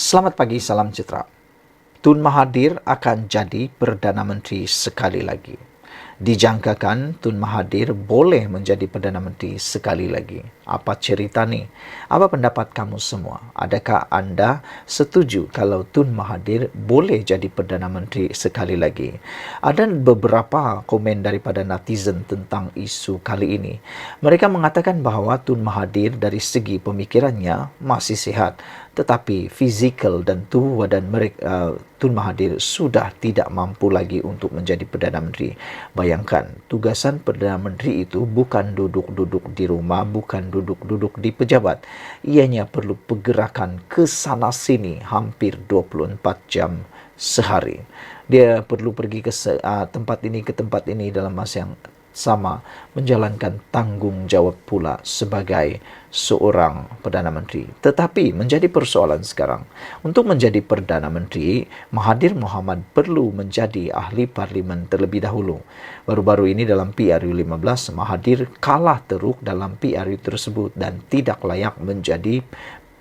Selamat pagi, salam sejahtera. Tun Mahathir akan jadi Perdana Menteri sekali lagi. Dijangkakan Tun Mahathir boleh menjadi Perdana Menteri sekali lagi. Apa cerita ni? Apa pendapat kamu semua? Adakah anda setuju kalau Tun Mahathir boleh jadi Perdana Menteri sekali lagi? Ada beberapa komen daripada netizen tentang isu kali ini. Mereka mengatakan bahawa Tun Mahathir dari segi pemikirannya masih sihat, tetapi fizikal dan tubuh badan mereka, Tun Mahathir sudah tidak mampu lagi untuk menjadi Perdana Menteri. Bayangkan, tugasan Perdana Menteri itu bukan duduk-duduk di rumah, bukan duduk-duduk di pejabat. Ianya perlu pergerakan ke sana sini hampir 24 jam sehari. Dia perlu pergi ke tempat ini ke tempat ini dalam masa yang sama, menjalankan tanggungjawab pula sebagai seorang Perdana Menteri. Tetapi menjadi persoalan sekarang, untuk menjadi Perdana Menteri, Mahathir Mohamad perlu menjadi ahli parlimen terlebih dahulu. Baru-baru ini dalam PRU 15, Mahathir kalah teruk dalam PRU tersebut dan tidak layak menjadi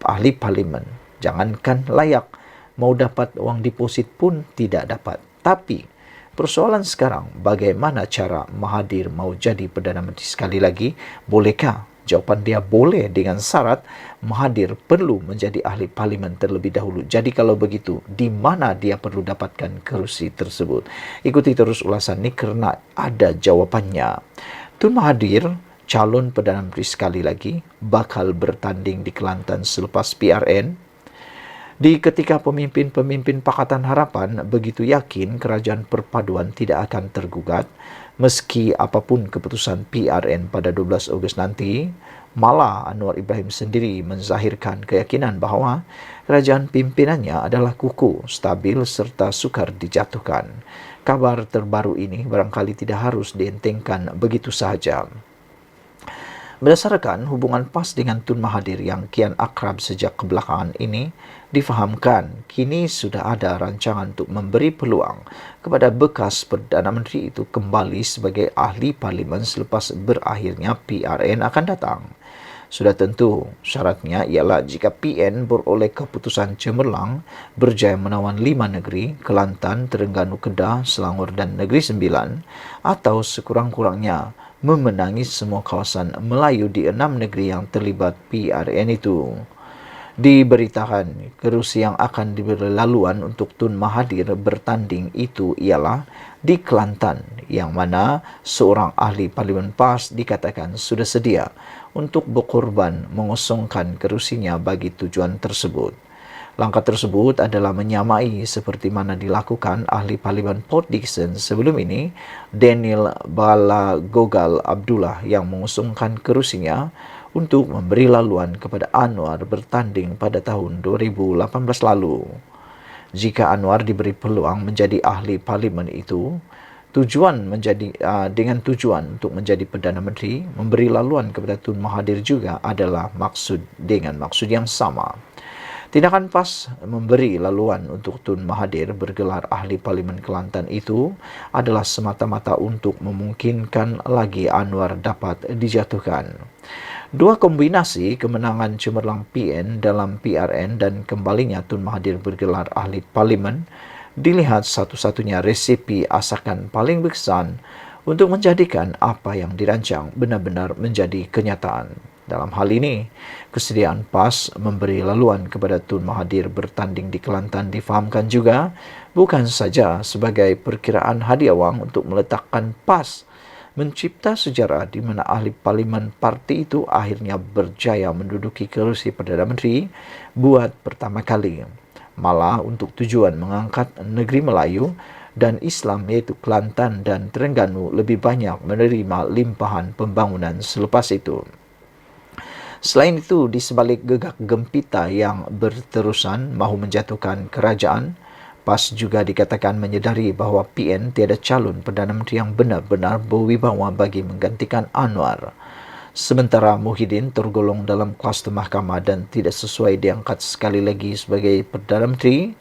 ahli parlimen. Jangankan layak, mau dapat uang deposit pun tidak dapat. Tapi persoalan sekarang, bagaimana cara Mahathir mau jadi Perdana Menteri sekali lagi? Bolehkah? Jawapan dia boleh dengan syarat Mahathir perlu menjadi ahli parlimen terlebih dahulu. Jadi kalau begitu, di mana dia perlu dapatkan kerusi tersebut? Ikuti terus ulasan ini kerana ada jawapannya. Tun Mahathir, calon Perdana Menteri sekali lagi, bakal bertanding di Kelantan selepas PRN. Di ketika pemimpin-pemimpin Pakatan Harapan begitu yakin kerajaan perpaduan tidak akan tergugat, meski apapun keputusan PRN pada 12 Ogos nanti, malah Anwar Ibrahim sendiri menzahirkan keyakinan bahawa kerajaan pimpinannya adalah kukuh, stabil serta sukar dijatuhkan. Kabar terbaru ini barangkali tidak harus dientengkan begitu sahaja. Berdasarkan hubungan PAS dengan Tun Mahathir yang kian akrab sejak kebelakangan ini, difahamkan kini sudah ada rancangan untuk memberi peluang kepada bekas Perdana Menteri itu kembali sebagai ahli parlimen selepas berakhirnya PRN akan datang. Sudah tentu, syaratnya ialah jika PN beroleh keputusan cemerlang berjaya menawan 5 negeri, Kelantan, Terengganu, Kedah, Selangor dan Negeri Sembilan, atau sekurang-kurangnya memenangi semua kawasan Melayu di 6 negeri yang terlibat PRN itu. Diberitakan, kerusi yang akan diberi laluan untuk Tun Mahathir bertanding itu ialah di Kelantan, yang mana seorang ahli parlimen PAS dikatakan sudah sedia untuk berkorban mengosongkan kerusinya bagi tujuan tersebut. Langkah tersebut adalah menyamai seperti mana dilakukan ahli parlimen Port Dickson sebelum ini, Daniel Balagogal Abdullah, yang mengusungkan kerusinya untuk memberi laluan kepada Anwar bertanding pada tahun 2018 lalu. Jika Anwar diberi peluang menjadi ahli parlimen itu, dengan tujuan untuk menjadi Perdana Menteri, memberi laluan kepada Tun Mahathir juga adalah maksud yang sama. Tindakan PAS memberi laluan untuk Tun Mahathir bergelar ahli parlimen Kelantan itu adalah semata-mata untuk memungkinkan lagi Anwar dapat dijatuhkan. Dua kombinasi kemenangan cemerlang PN dalam PRN dan kembalinya Tun Mahathir bergelar ahli parlimen dilihat satu-satunya resepi asakan paling berkesan untuk menjadikan apa yang dirancang benar-benar menjadi kenyataan. Dalam hal ini, kesediaan PAS memberi laluan kepada Tun Mahathir bertanding di Kelantan difahamkan juga bukan saja sebagai perkiraan hadiah wang untuk meletakkan PAS mencipta sejarah di mana ahli parlimen parti itu akhirnya berjaya menduduki kerusi Perdana Menteri buat pertama kali. Malah untuk tujuan mengangkat negeri Melayu dan Islam iaitu Kelantan dan Terengganu lebih banyak menerima limpahan pembangunan selepas itu. Selain itu, di sebalik gegak gempita yang berterusan mahu menjatuhkan kerajaan, PAS juga dikatakan menyedari bahawa PN tiada calon Perdana Menteri yang benar-benar berwibawa bagi menggantikan Anwar. Sementara Muhyiddin tergolong dalam kluster mahkamah dan tidak sesuai diangkat sekali lagi sebagai Perdana Menteri,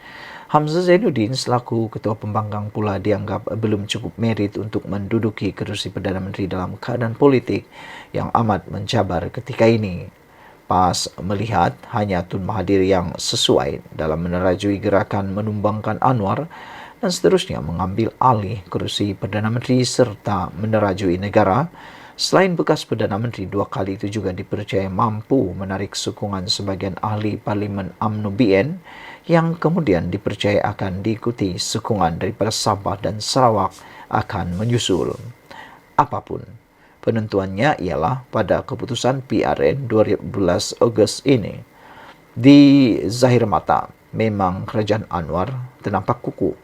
Hamzah Zainuddin selaku Ketua Pembangkang pula dianggap belum cukup merit untuk menduduki kerusi Perdana Menteri dalam keadaan politik yang amat mencabar ketika ini. selepas melihat hanya Tun Mahathir yang sesuai dalam menerajui gerakan menumbangkan Anwar dan seterusnya mengambil alih kerusi Perdana Menteri serta menerajui negara. Selain bekas Perdana Menteri, 2 kali itu juga dipercaya mampu menarik sokongan sebagian ahli Parlimen UMNO BN yang kemudian dipercaya akan diikuti sokongan daripada Sabah dan Sarawak akan menyusul. Apapun, penentuannya ialah pada keputusan PRN 12 Ogos ini. Di zahir mata, memang kerajaan Anwar ternampak kukuh,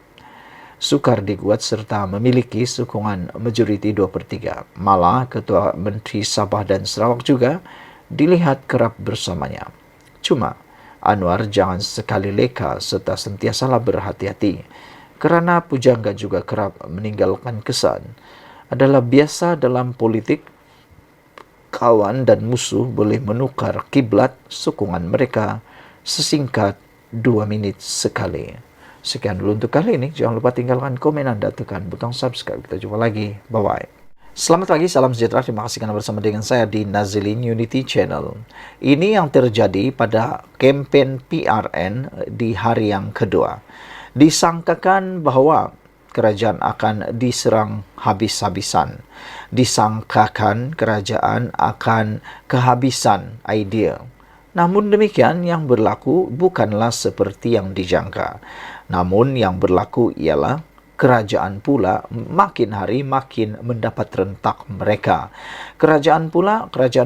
sukar diguat serta memiliki sokongan majoriti 2/3. Malah Ketua Menteri Sabah dan Sarawak juga dilihat kerap bersamanya. Cuma, Anwar jangan sekali leka serta sentiasalah berhati-hati, kerana pujangga juga kerap meninggalkan kesan. Adalah biasa dalam politik, kawan dan musuh boleh menukar kiblat sokongan mereka sesingkat 2 minit sekali. Sekian dulu untuk kali ini. Jangan lupa tinggalkan komen anda, tekan butang subscribe. Kita jumpa lagi. Bye-bye. Selamat pagi, salam sejahtera. Terima kasih karena bersama dengan saya di Nazilin Unity Channel. Ini yang terjadi pada kempen PRN di hari yang kedua. Disangkakan bahawa kerajaan akan diserang habis-habisan. Disangkakan kerajaan akan kehabisan idea. Namun demikian, yang berlaku bukanlah seperti yang dijangka. Namun yang berlaku ialah kerajaan pula makin hari makin mendapat rentak mereka. Kerajaan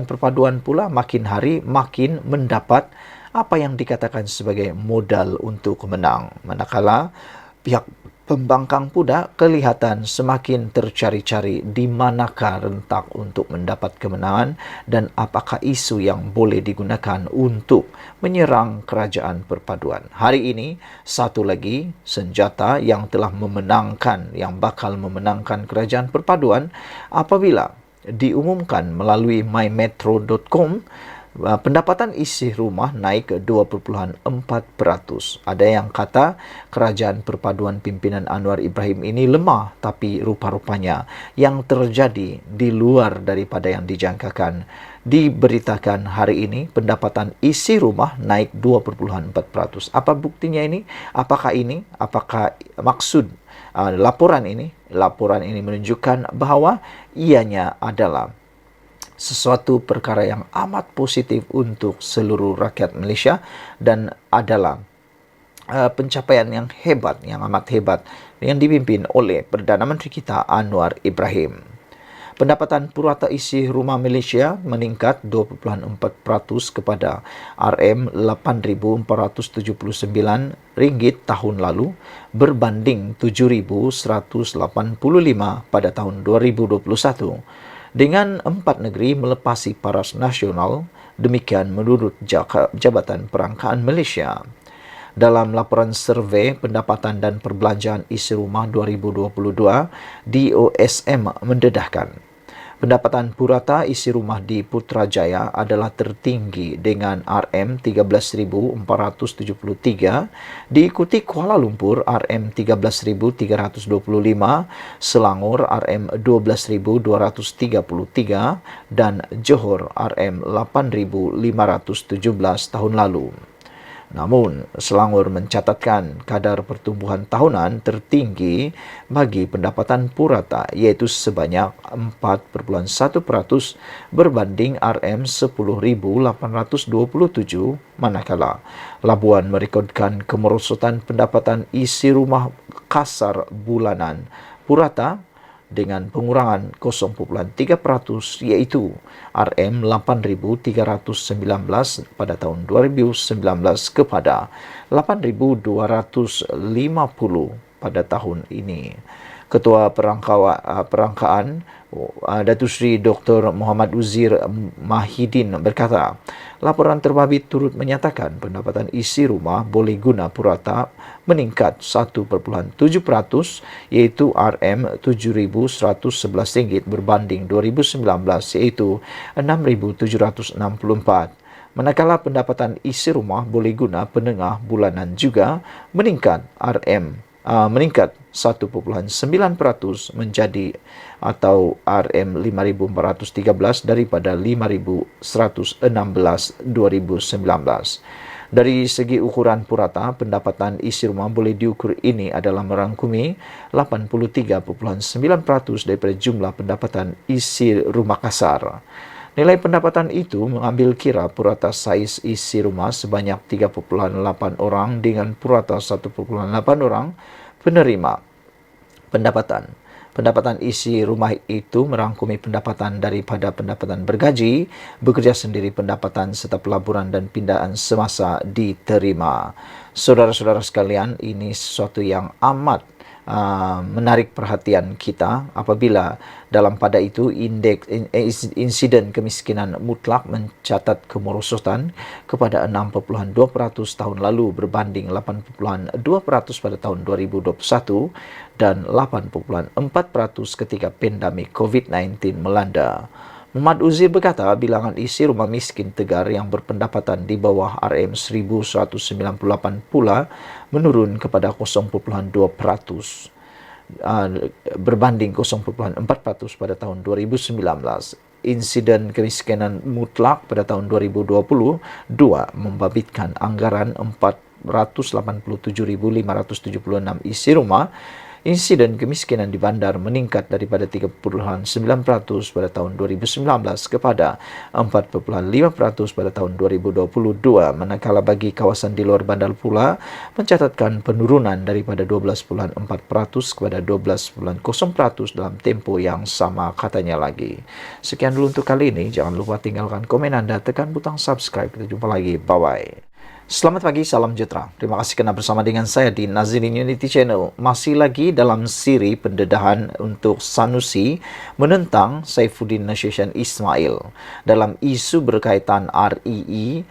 perpaduan pula makin hari makin mendapat apa yang dikatakan sebagai modal untuk menang. Manakala pihak pembangkang pula kelihatan semakin tercari-cari di manakah rentak untuk mendapat kemenangan dan apakah isu yang boleh digunakan untuk menyerang kerajaan perpaduan. Hari ini, satu lagi senjata yang telah yang bakal memenangkan kerajaan perpaduan apabila diumumkan melalui mymetro.com, pendapatan isi rumah naik 2.4%. Ada yang kata kerajaan perpaduan pimpinan Anwar Ibrahim ini lemah, tapi rupa-rupanya yang terjadi di luar daripada yang dijangkakan. Diberitakan hari ini pendapatan isi rumah naik 2.4%. Apa buktinya ini? Apakah maksud laporan ini? Laporan ini menunjukkan bahawa ianya adalah sesuatu perkara yang amat positif untuk seluruh rakyat Malaysia dan adalah pencapaian yang hebat, yang amat hebat yang dipimpin oleh Perdana Menteri kita Anwar Ibrahim. Pendapatan purata isi rumah Malaysia meningkat 2.4% kepada RM8,479 tahun lalu berbanding 7,185 pada tahun 2021. Dengan 4 negeri melepasi paras nasional, demikian menurut Jabatan Perangkaan Malaysia. Dalam laporan survei pendapatan dan perbelanjaan isi rumah 2022, DOSM mendedahkan pendapatan purata isi rumah di Putrajaya adalah tertinggi dengan RM13,473, diikuti Kuala Lumpur RM13,325, Selangor RM12,233 dan Johor RM8,517 tahun lalu. Namun, Selangor mencatatkan kadar pertumbuhan tahunan tertinggi bagi pendapatan purata, iaitu sebanyak 4.1% berbanding RM10,827, manakala Labuan merekodkan kemerosotan pendapatan isi rumah kasar bulanan purata dengan pengurangan 0.3%, iaitu RM8,319 pada tahun 2019 kepada 8,250 pada tahun ini. Ketua Perangkaan Datuk Seri Dr. Muhammad Uzir Mahidin berkata, laporan terbabit turut menyatakan pendapatan isi rumah boleh guna purata meningkat 1.7%, iaitu RM7,111 berbanding 2019, iaitu RM6,764. Manakala pendapatan isi rumah boleh guna penengah bulanan juga meningkat RM meningkat 1,9% menjadi atau RM5.413 daripada 5.116 2019. Dari segi ukuran purata, pendapatan isi rumah boleh diukur ini adalah merangkumi 83,9% daripada jumlah pendapatan isi rumah kasar. Nilai pendapatan itu mengambil kira purata saiz isi rumah sebanyak 3,8 orang dengan purata 1,8 orang penerima pendapatan. Pendapatan isi rumah itu merangkumi pendapatan daripada pendapatan bergaji, bekerja sendiri pendapatan serta pelaburan dan pindahan semasa diterima. Saudara-saudara sekalian, ini sesuatu yang amat menarik perhatian kita apabila dalam pada itu insiden kemiskinan mutlak mencatat kemerosotan kepada 6,2% tahun lalu berbanding 8,2% pada tahun 2021 dan 8,4% ketika pandemik COVID-19 melanda. Muhammad Uzir berkata bilangan isi rumah miskin Tegar yang berpendapatan di bawah RM1,198 pula menurun kepada 0,2% berbanding 0,4% pada tahun 2019. Insiden kemiskinan mutlak pada tahun 2022 membabitkan anggaran 487.576 isi rumah. Insiden kemiskinan di bandar meningkat daripada 3,9% pada tahun 2019 kepada 4,5% pada tahun 2022, manakala bagi kawasan di luar bandar pula mencatatkan penurunan daripada 12,4% kepada 12,0% dalam tempoh yang sama, katanya lagi. Sekian dulu untuk kali ini. Jangan lupa tinggalkan komen Anda, tekan butang subscribe. Kita jumpa lagi. Bye-bye. Selamat pagi, salam sejahtera. Terima kasih kerana bersama dengan saya di Nazirin Unity Channel. Masih lagi dalam siri pendedahan untuk Sanusi menentang Saifuddin Nasution Ismail dalam isu berkaitan REE,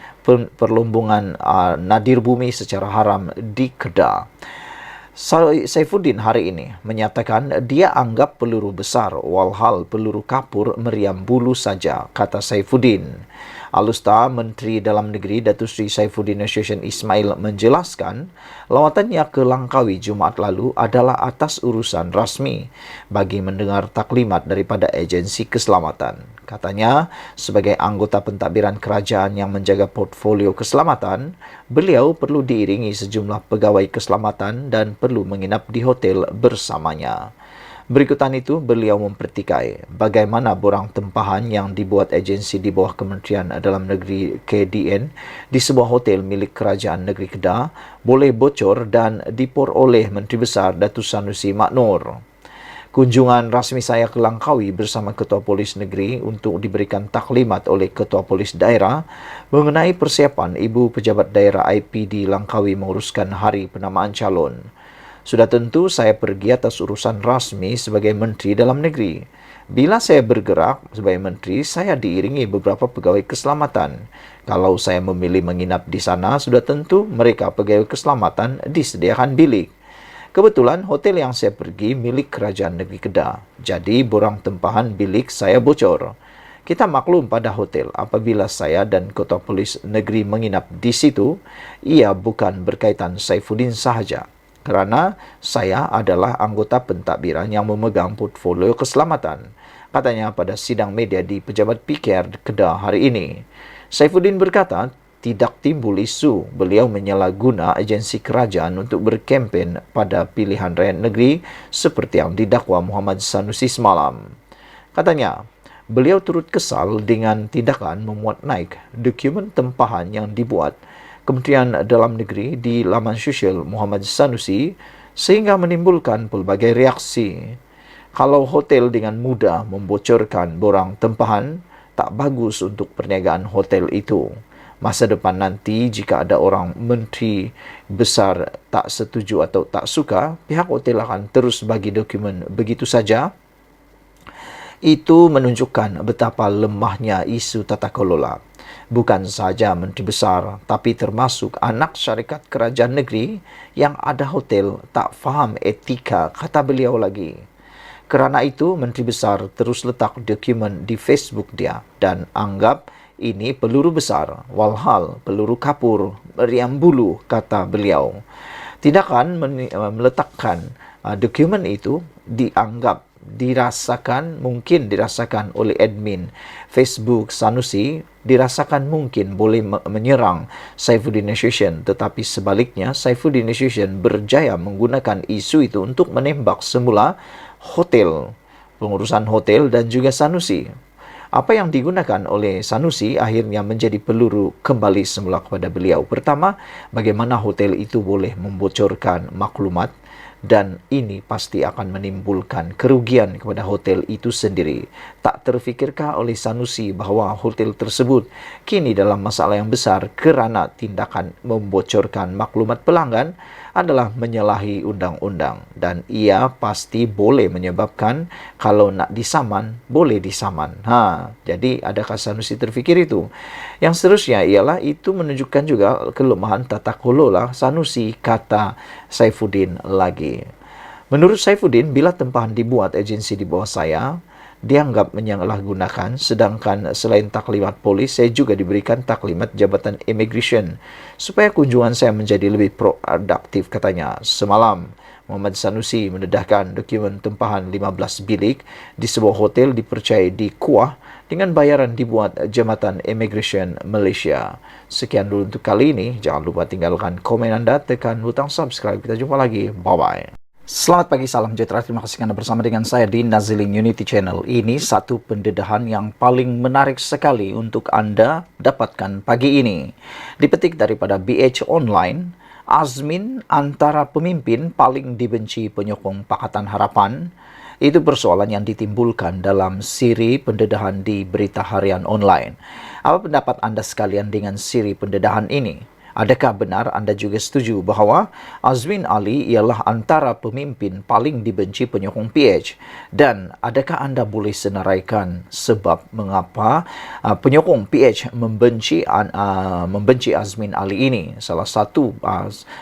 perlombongan nadir bumi secara haram di Kedah. Saifuddin hari ini menyatakan dia anggap peluru besar walhal peluru kapur meriam bulu saja, kata Saifuddin. Alusta Menteri Dalam Negeri Datuk Seri Saifuddin Nasution Ismail menjelaskan lawatannya ke Langkawi Jumaat lalu adalah atas urusan rasmi bagi mendengar taklimat daripada agensi keselamatan. Katanya, sebagai anggota pentadbiran kerajaan yang menjaga portfolio keselamatan, beliau perlu diiringi sejumlah pegawai keselamatan dan perlu menginap di hotel bersamanya. Berikutan itu, beliau mempertikai bagaimana borang tempahan yang dibuat agensi di bawah Kementerian Dalam Negeri KDN di sebuah hotel milik Kerajaan Negeri Kedah boleh bocor dan diperoleh Menteri Besar Datuk Sanusi Mak Noor. Kunjungan rasmi saya ke Langkawi bersama Ketua Polis Negeri untuk diberikan taklimat oleh Ketua Polis Daerah mengenai persiapan Ibu Pejabat Daerah IPD Langkawi menguruskan hari penamaan calon. Sudah tentu saya pergi atas urusan rasmi sebagai Menteri Dalam Negeri. Bila saya bergerak sebagai Menteri, saya diiringi beberapa pegawai keselamatan. Kalau saya memilih menginap di sana, sudah tentu mereka pegawai keselamatan disediakan bilik. Kebetulan hotel yang saya pergi milik Kerajaan Negeri Kedah. Jadi borang tempahan bilik saya bocor. Kita maklum pada hotel apabila saya dan Ketua Polis Negeri menginap di situ, ia bukan berkaitan Saifuddin sahaja. Kerana saya adalah anggota pentadbiran yang memegang portfolio keselamatan, katanya pada sidang media di Pejabat PKR Kedah hari ini. Saifuddin berkata, tidak timbul isu beliau menyalahguna agensi kerajaan untuk berkempen pada pilihan rakyat negeri seperti yang didakwa Muhammad Sanusi semalam. Katanya, beliau turut kesal dengan tindakan memuat naik dokumen tempahan yang dibuat Kementerian Dalam Negeri di laman sosial Muhammad Sanusi sehingga menimbulkan pelbagai reaksi. Kalau hotel dengan mudah membocorkan borang tempahan, tak bagus untuk perniagaan hotel itu. Masa depan nanti jika ada orang menteri besar tak setuju atau tak suka, pihak hotel akan terus bagi dokumen begitu saja. Itu menunjukkan betapa lemahnya isu tata kelola. Bukan sahaja Menteri Besar, tapi termasuk anak syarikat kerajaan negeri yang ada hotel tak faham etika, kata beliau lagi. Kerana itu, Menteri Besar terus letak dokumen di Facebook dia dan anggap ini peluru besar, walhal peluru kapur, meriam bulu, kata beliau. Tindakan meletakkan dokumen itu mungkin dirasakan oleh admin Facebook Sanusi, dirasakan mungkin boleh menyerang Saifuddin Nasution, tetapi sebaliknya Saifuddin Nasution berjaya menggunakan isu itu untuk menembak semula hotel, pengurusan hotel dan juga Sanusi. Apa yang digunakan oleh Sanusi akhirnya menjadi peluru kembali semula kepada beliau. Pertama, bagaimana hotel itu boleh membocorkan maklumat, dan ini pasti akan menimbulkan kerugian kepada hotel itu sendiri. Tak terfikirkah oleh Sanusi bahawa hotel tersebut kini dalam masalah yang besar kerana tindakan membocorkan maklumat pelanggan adalah menyalahi undang-undang, dan ia pasti boleh menyebabkan kalau nak disaman, boleh disaman. Jadi adakah Sanusi terfikir itu? Yang seterusnya ialah itu menunjukkan juga kelemahan tata kelola Sanusi, kata Saifuddin lagi. Menurut Saifuddin, bila tempahan dibuat agensi di bawah saya, dianggap menyalahgunakan, sedangkan selain taklimat polis, saya juga diberikan taklimat Jabatan Immigration supaya kunjungan saya menjadi lebih produktif, katanya. Semalam, Muhammad Sanusi mendedahkan dokumen tempahan 15 bilik di sebuah hotel dipercayai di Kuah dengan bayaran dibuat Jabatan Immigration Malaysia. Sekian dulu untuk kali ini. Jangan lupa tinggalkan komen anda, tekan butang subscribe. Kita jumpa lagi. Bye-bye. Selamat pagi, salam sejahtera. Terima kasih Anda bersama dengan saya di Naziling Unity Channel. Ini satu pendedahan yang paling menarik sekali untuk Anda dapatkan pagi ini. Dipetik daripada BH Online, Azmin antara pemimpin paling dibenci penyokong Pakatan Harapan. Itu persoalan yang ditimbulkan dalam siri pendedahan di Berita Harian Online. Apa pendapat Anda sekalian dengan siri pendedahan ini? Adakah benar anda juga setuju bahawa Azmin Ali ialah antara pemimpin paling dibenci penyokong PH? Dan adakah anda boleh senaraikan sebab mengapa penyokong PH membenci Azmin Ali ini? Salah satu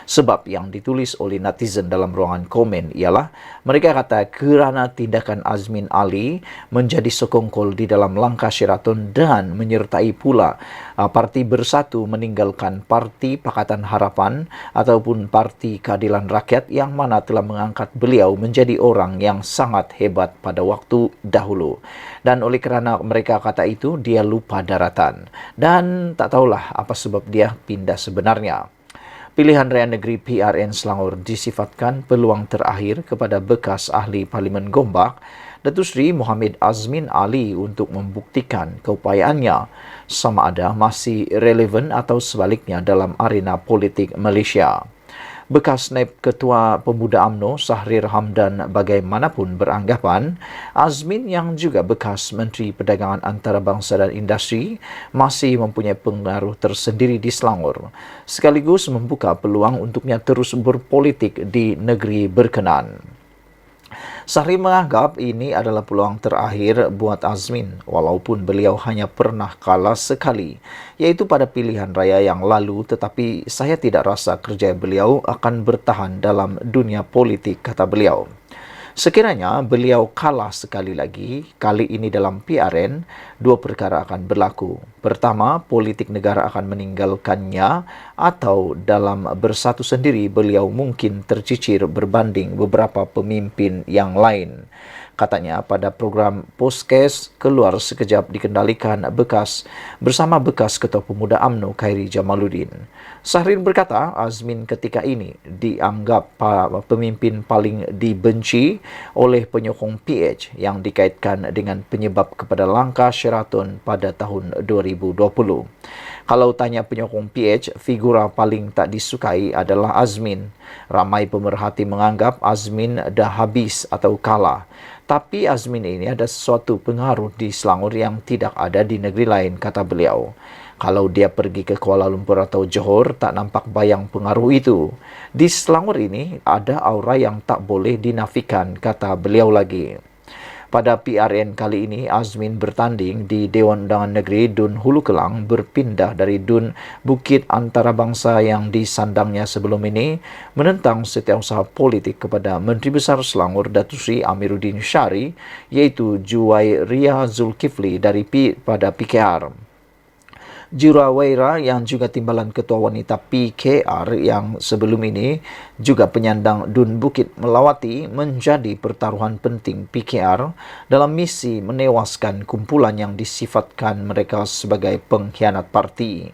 sebab yang ditulis oleh netizen dalam ruangan komen ialah mereka kata kerana tindakan Azmin Ali menjadi sekongkol di dalam langkah Sheraton dan menyertai pula Parti Bersatu meninggalkan Parti Pakatan Harapan ataupun Parti Keadilan Rakyat yang mana telah mengangkat beliau menjadi orang yang sangat hebat pada waktu dahulu. Dan oleh kerana mereka kata itu, dia lupa daratan. Dan tak tahulah apa sebab dia pindah sebenarnya. Pilihan Raya Negeri PRN Selangor disifatkan peluang terakhir kepada bekas ahli Parlimen Gombak, Datuk Seri Mohamed Azmin Ali untuk membuktikan keupayaannya sama ada masih relevan atau sebaliknya dalam arena politik Malaysia. Bekas Naib Ketua Pemuda UMNO Sahrir Hamdan bagaimanapun beranggapan, Azmin yang juga bekas Menteri Perdagangan Antarabangsa dan Industri masih mempunyai pengaruh tersendiri di Selangor, sekaligus membuka peluang untuknya terus berpolitik di negeri berkenan. Sahri menganggap ini adalah peluang terakhir buat Azmin, walaupun beliau hanya pernah kalah sekali, iaitu pada pilihan raya yang lalu, tetapi saya tidak rasa kerja beliau akan bertahan dalam dunia politik, kata beliau. Sekiranya beliau kalah sekali lagi, kali ini dalam PRN, dua perkara akan berlaku. Pertama, politik negara akan meninggalkannya, atau dalam bersatu sendiri beliau mungkin tercicir berbanding beberapa pemimpin yang lain. Katanya pada program Podcast Keluar Sekejap dikendalikan bersama bekas Ketua Pemuda UMNO Khairi Jamaluddin. Sahrin berkata Azmin ketika ini dianggap pemimpin paling dibenci oleh penyokong PH yang dikaitkan dengan penyebab kepada langkah Sheraton pada tahun 2020. Kalau tanya penyokong PH, figura paling tak disukai adalah Azmin. Ramai pemerhati menganggap Azmin dah habis atau kalah. Tapi Azmin ini ada sesuatu pengaruh di Selangor yang tidak ada di negeri lain, kata beliau. Kalau dia pergi ke Kuala Lumpur atau Johor, tak nampak bayang pengaruh itu. Di Selangor ini ada aura yang tak boleh dinafikan, kata beliau lagi. Pada PRN kali ini, Azmin bertanding di Dewan Undangan Negeri Dun Hulu Kelang berpindah dari Dun Bukit Antarabangsa yang disandangnya sebelum ini menentang setiausaha politik kepada Menteri Besar Selangor Datuk Seri Amiruddin Syari, iaitu Juwairia Zulkifli pada PKR. Jurawera yang juga timbalan Ketua Wanita PKR yang sebelum ini juga penyandang Dun Bukit Melawati menjadi pertaruhan penting PKR dalam misi menewaskan kumpulan yang disifatkan mereka sebagai pengkhianat parti.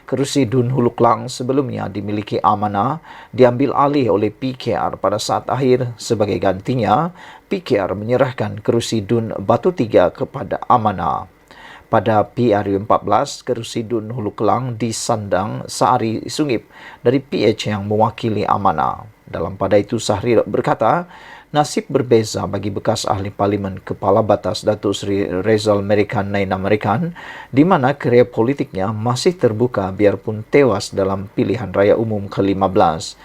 Kerusi Dun Hulu Klang sebelumnya dimiliki Amanah diambil alih oleh PKR pada saat akhir. Sebagai gantinya, PKR menyerahkan kerusi Dun Batu Tiga kepada Amanah. Pada PRU 14, kerusi Dun Hulu Kelang disandang Saari Sungip dari PH yang mewakili Amanah. Dalam pada itu Sahrir berkata, nasib berbeza bagi bekas ahli parlimen Kepala Batas Datuk Seri Rezal Merican Naina Merican, di mana kerjaya politiknya masih terbuka biarpun tewas dalam pilihan raya umum ke-15.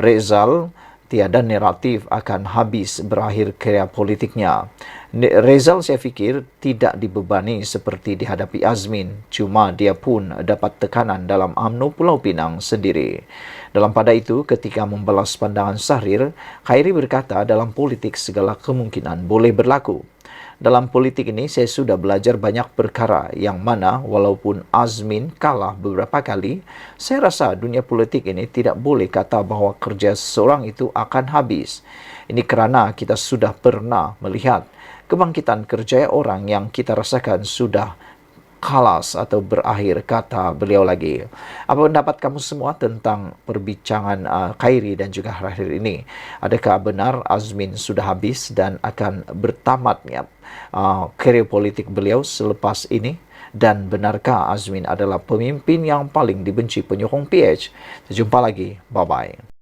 Rezal tiada naratif akan habis berakhir kerjaya politiknya. Rezal saya fikir tidak dibebani seperti dihadapi Azmin, cuma dia pun dapat tekanan dalam UMNO Pulau Pinang sendiri. Dalam pada itu, ketika membalas pandangan Sahrir, Khairi berkata dalam politik segala kemungkinan boleh berlaku. Dalam politik ini saya sudah belajar banyak perkara yang mana walaupun Azmin kalah beberapa kali, saya rasa dunia politik ini tidak boleh kata bahawa kerja seseorang itu akan habis. Ini kerana kita sudah pernah melihat kebangkitan kerjaya orang yang kita rasakan sudah kalas atau berakhir, kata beliau lagi. Apa pendapat kamu semua tentang perbincangan Khairi dan juga Sahrir ini? Adakah benar Azmin sudah habis dan akan bertamatnya kerjaya politik beliau selepas ini? Dan benarkah Azmin adalah pemimpin yang paling dibenci penyokong PH? Jumpa lagi. Bye-bye.